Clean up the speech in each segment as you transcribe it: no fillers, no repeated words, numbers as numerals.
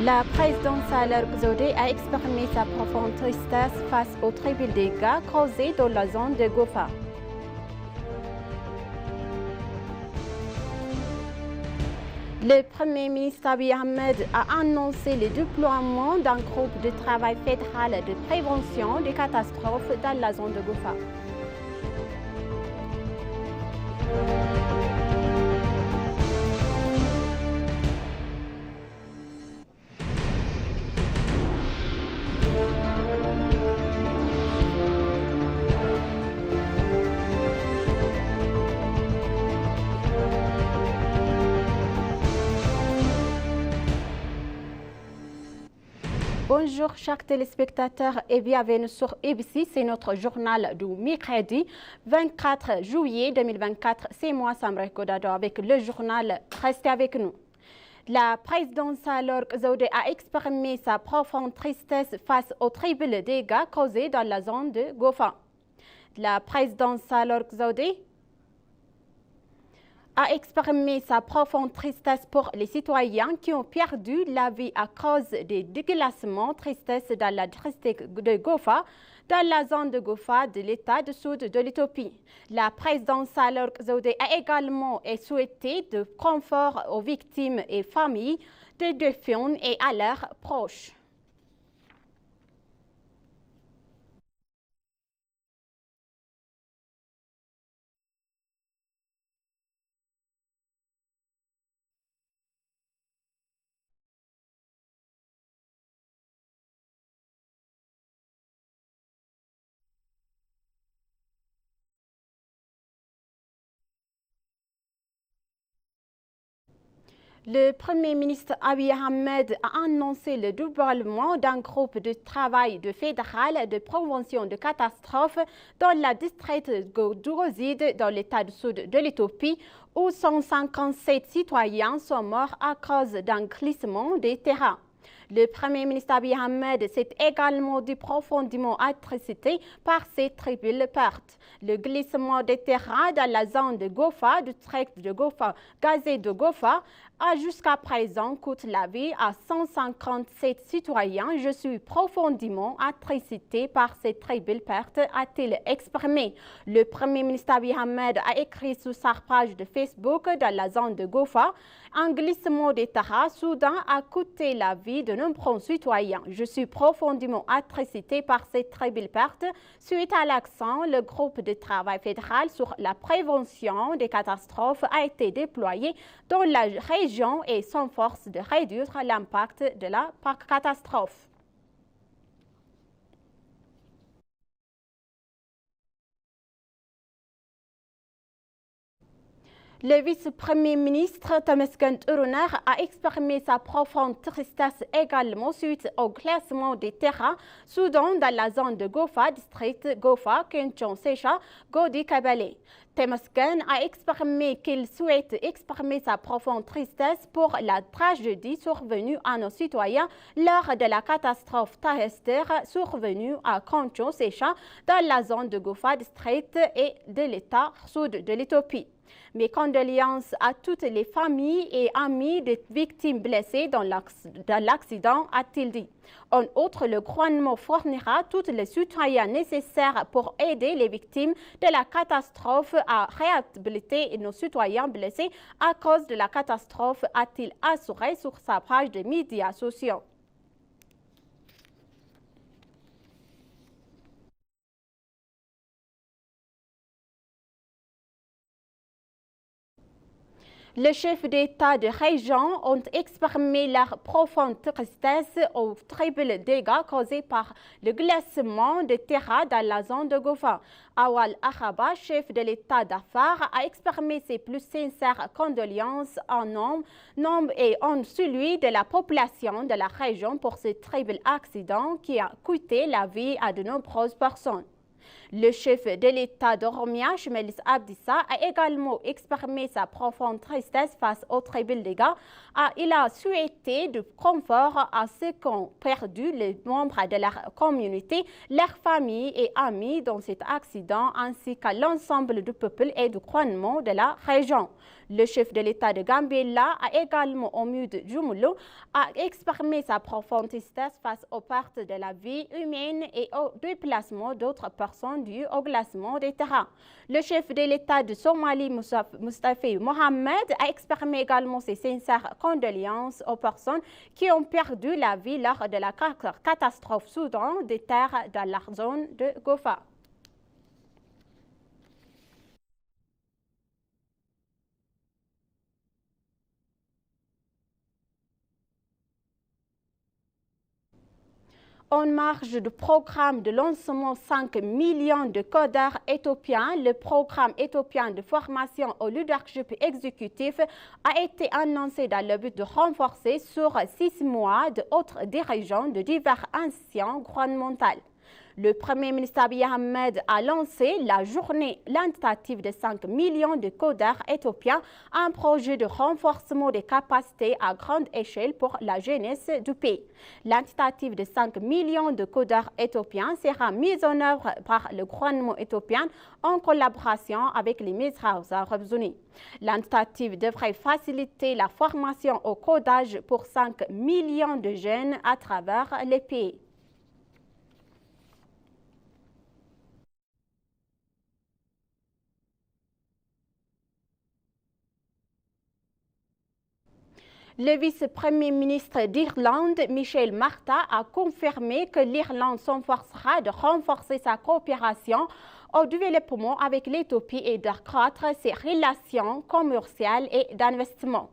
La présidente Sahle Ghezodeh a exprimé sa profonde tristesse face aux terribles dégâts causés dans la zone de Gofa. Le Premier ministre Abiy Ahmed a annoncé le déploiement d'un groupe de travail fédéral de prévention des catastrophes dans la zone de Gofa. Bonjour chers téléspectateurs et bienvenue sur ABC, c'est notre journal du mercredi 24 juillet 2024. C'est moi Samra Kodado avec le journal. Restez avec nous. La présidente Sahle Ghezodeh a exprimé sa profonde tristesse face aux terribles dégâts causés dans la zone de Gofa. La présidente Sahle Ghezodeh a exprimé sa profonde tristesse pour les citoyens qui ont perdu la vie à cause des déglacements. Tristesse dans la district de Gofa, dans la zone de Gofa de l'État du sud de l'Éthiopie. La présidente Sahle Ghezodeh a également souhaité de confort aux victimes et familles des défunts et à leurs proches. Le Premier ministre Abiy Ahmed a annoncé le déploiement d'un groupe de travail fédéral de prévention de catastrophes dans la district de Gozi, dans l'État du sud de l'Éthiopie, où 157 citoyens sont morts à cause d'un glissement des terrains. Le Premier ministre Abiy Ahmed s'est également dit profondément attristé par ces terribles pertes. Le glissement des terrains dans la zone de Gofa, du district de Gofa, Gazé de Gofa, a jusqu'à présent coûté la vie à 157 citoyens. Je suis profondément attristé par ces terribles pertes, a-t-il exprimé. Le Premier ministre Abiy Ahmed a écrit sur sa page de Facebook dans la zone de Gofa: un glissement des terrains soudain a coûté la vie de nombreux citoyens. Je suis profondément attristé par ces terribles pertes. Suite à l'accent, le groupe de travail fédéral sur la prévention des catastrophes a été déployé dans la région et s'efforce de réduire l'impact de la catastrophe. Le vice-premier ministre Temesgen Turuner a exprimé sa profonde tristesse également suite au glissement des terrains soudain dans la zone de Gofa, district Gofa, Kenchon Secha, Godi Kabale. Temesgen a exprimé qu'il souhaite exprimer sa profonde tristesse pour la tragédie survenue à nos citoyens lors de la catastrophe terrestre survenue à Kenchon Secha dans la zone de Gofa, district et de l'État sud de l'Éthiopie. Mes condoléances à toutes les familles et amis des victimes blessées dans l'accident, a-t-il dit. En outre, le gouvernement fournira tous les soutiens nécessaires pour aider les victimes de la catastrophe à réhabiliter nos citoyens blessés à cause de la catastrophe, a-t-il assuré sur sa page de médias sociaux. Les chefs d'État de région ont exprimé leur profonde tristesse aux terribles dégâts causés par le glissement des terrains dans la zone de Gofa. Awal Akhaba, chef de l'État d'Afar, a exprimé ses plus sincères condoléances en nom et en celui de la population de la région pour ce terrible accident qui a coûté la vie à de nombreuses personnes. Le chef de l'État d'Oromia, Meles Abdissa, a également exprimé sa profonde tristesse face aux terribles dégâts. Il a souhaité du confort à ceux qui ont perdu les membres de leur communauté, leurs familles et amis dans cet accident, ainsi qu'à l'ensemble du peuple et du gouvernement de la région. Le chef de l'État de Gambella a également, au milieu de Djumulu, a exprimé sa profonde tristesse face aux pertes de la vie humaine et au déplacement d'autres personnes dû au glacement des terrains. Le chef de l'État de Somalie, Mustafa Mohamed, a exprimé également ses sincères condoléances aux personnes qui ont perdu la vie lors de la catastrophe soudaine des terres dans la zone de Gofa. En marge du programme de lancement 5 millions de codeurs éthiopiens, le programme éthiopien de formation au leadership exécutif a été annoncé dans le but de renforcer sur 6 mois de autres dirigeants de divers institutions gouvernementales. Le Premier ministre Abiy Ahmed a lancé la journée tentative de 5 millions de codeurs éthiopiens, un projet de renforcement des capacités à grande échelle pour la jeunesse du pays. L'intentative de 5 millions de codeurs éthiopiens sera mise en œuvre par le gouvernement éthiopien en collaboration avec les ministères arabes unis. L'intentative devrait faciliter la formation au codage pour 5 millions de jeunes à travers le pays. Le vice-premier ministre d'Irlande, Michel Martin, a confirmé que l'Irlande s'efforcera de renforcer sa coopération au développement avec l'Éthiopie et d'accroître ses relations commerciales et d'investissement.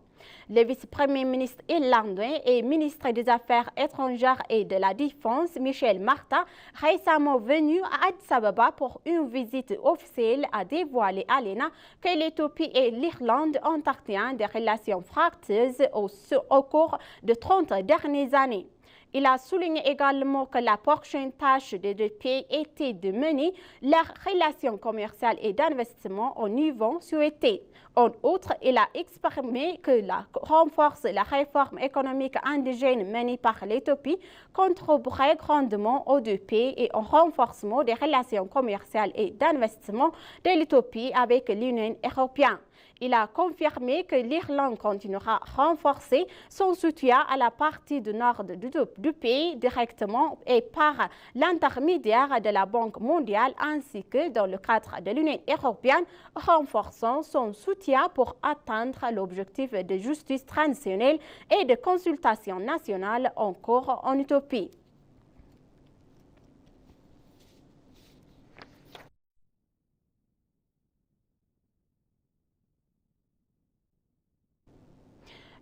Le vice-premier ministre irlandais et ministre des Affaires étrangères et de la Défense, Michel Martin, récemment venu à Addis Ababa pour une visite officielle, a dévoilé à l'ENA que l'Éthiopie et l'Irlande ont entretenu des relations fructueuses au cours de 30 dernières années. Il a souligné également que la prochaine tâche des deux pays était de mener leurs relations commerciales et d'investissement au niveau souhaité. En outre, il a exprimé que renforce la réforme économique indigène menée par l'Éthiopie contribuerait grandement aux deux pays et au renforcement des relations commerciales et d'investissement de l'Éthiopie avec l'Union européenne. Il a confirmé que l'Irlande continuera à renforcer son soutien à la partie du nord du pays directement et par l'intermédiaire de la Banque mondiale ainsi que dans le cadre de l'Union européenne, renforçant son soutien pour atteindre l'objectif de justice transitionnelle et de consultation nationale en cours en Éthiopie.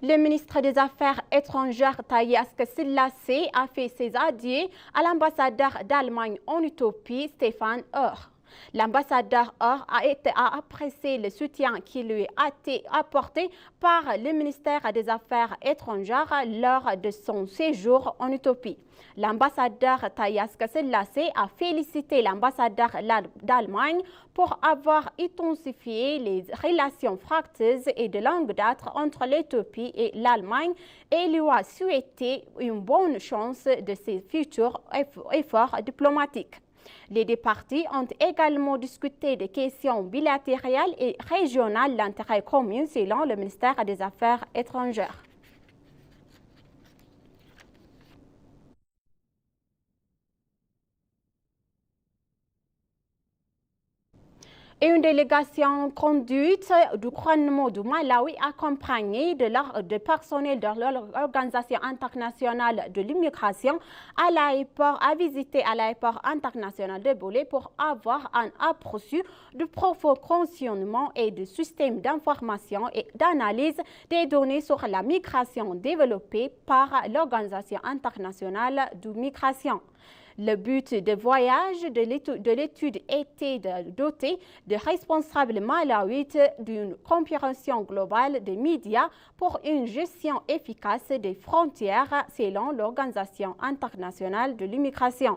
Le ministre des Affaires étrangères Taye Asque-Selassie a fait ses adieux à l'ambassadeur d'Allemagne en Éthiopie, Stefan Oehr. L'ambassadeur Oehr a apprécié le soutien qui lui a été apporté par le ministère des Affaires étrangères lors de son séjour en Éthiopie. L'ambassadeur Taye Asque-Selassie a félicité l'ambassadeur d'Allemagne pour avoir intensifié les relations fructueuses et de longue date entre l'Éthiopie et l'Allemagne et lui a souhaité une bonne chance de ses futurs efforts diplomatiques. Les deux parties ont également discuté des questions bilatérales et régionales d'intérêt commun selon le ministère des Affaires étrangères. Et une délégation conduite du gouvernement du Malawi accompagnée de personnel de l'Organisation internationale de l'immigration a visité à l'aéroport international de Bolé pour avoir un aperçu du profond fonctionnement et du système d'information et d'analyse des données sur la migration développé par l'Organisation internationale de migration. Le but de voyage de l'étude était de doter de responsables malawites d'une compréhension globale des médias pour une gestion efficace des frontières selon l'Organisation internationale de l'immigration.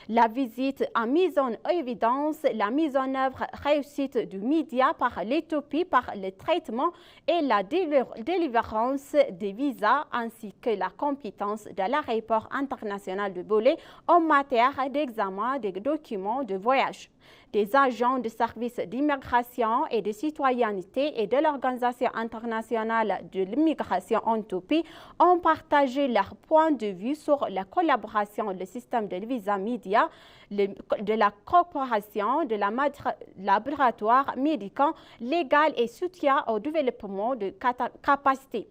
La visite a mis en évidence la mise en œuvre réussite du média par l'Éthiopie par le traitement et la délivrance des visas ainsi que la compétence de l'aéroport international de Bolé en matière d'examen des documents de voyage. Des agents de services d'immigration et de citoyenneté et de l'Organisation internationale de l'immigration en Éthiopie ont partagé leur point de vue sur la collaboration, le système de visa média, de la coopération, de la laboratoire médical, légal et soutien au développement de capacités.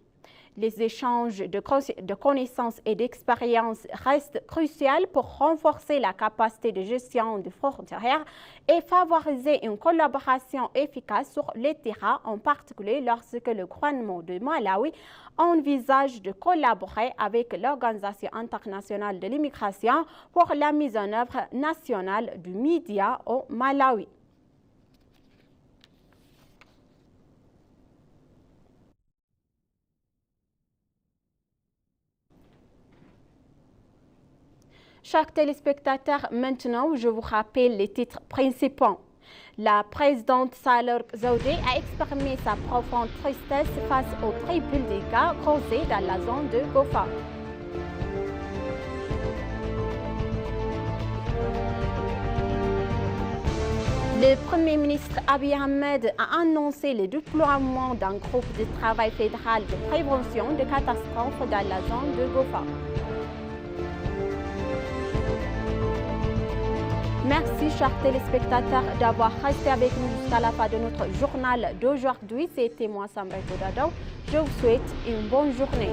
Les échanges de connaissances et d'expériences restent cruciaux pour renforcer la capacité de gestion des frontières et favoriser une collaboration efficace sur le terrain, en particulier lorsque le gouvernement de Malawi envisage de collaborer avec l'Organisation internationale de l'immigration pour la mise en œuvre nationale du média au Malawi. Chers téléspectateurs, maintenant je vous rappelle les titres principaux. La présidente Sahle Zaoude a exprimé sa profonde tristesse face aux triple dégâts causés dans la zone de Gofa. Le Premier ministre Abiy Ahmed a annoncé le déploiement d'un groupe de travail fédéral de prévention de catastrophes dans la zone de Gofa. Merci, chers téléspectateurs, d'avoir resté avec nous jusqu'à la fin de notre journal d'aujourd'hui. C'était moi, Samray Kodado. Je vous souhaite une bonne journée.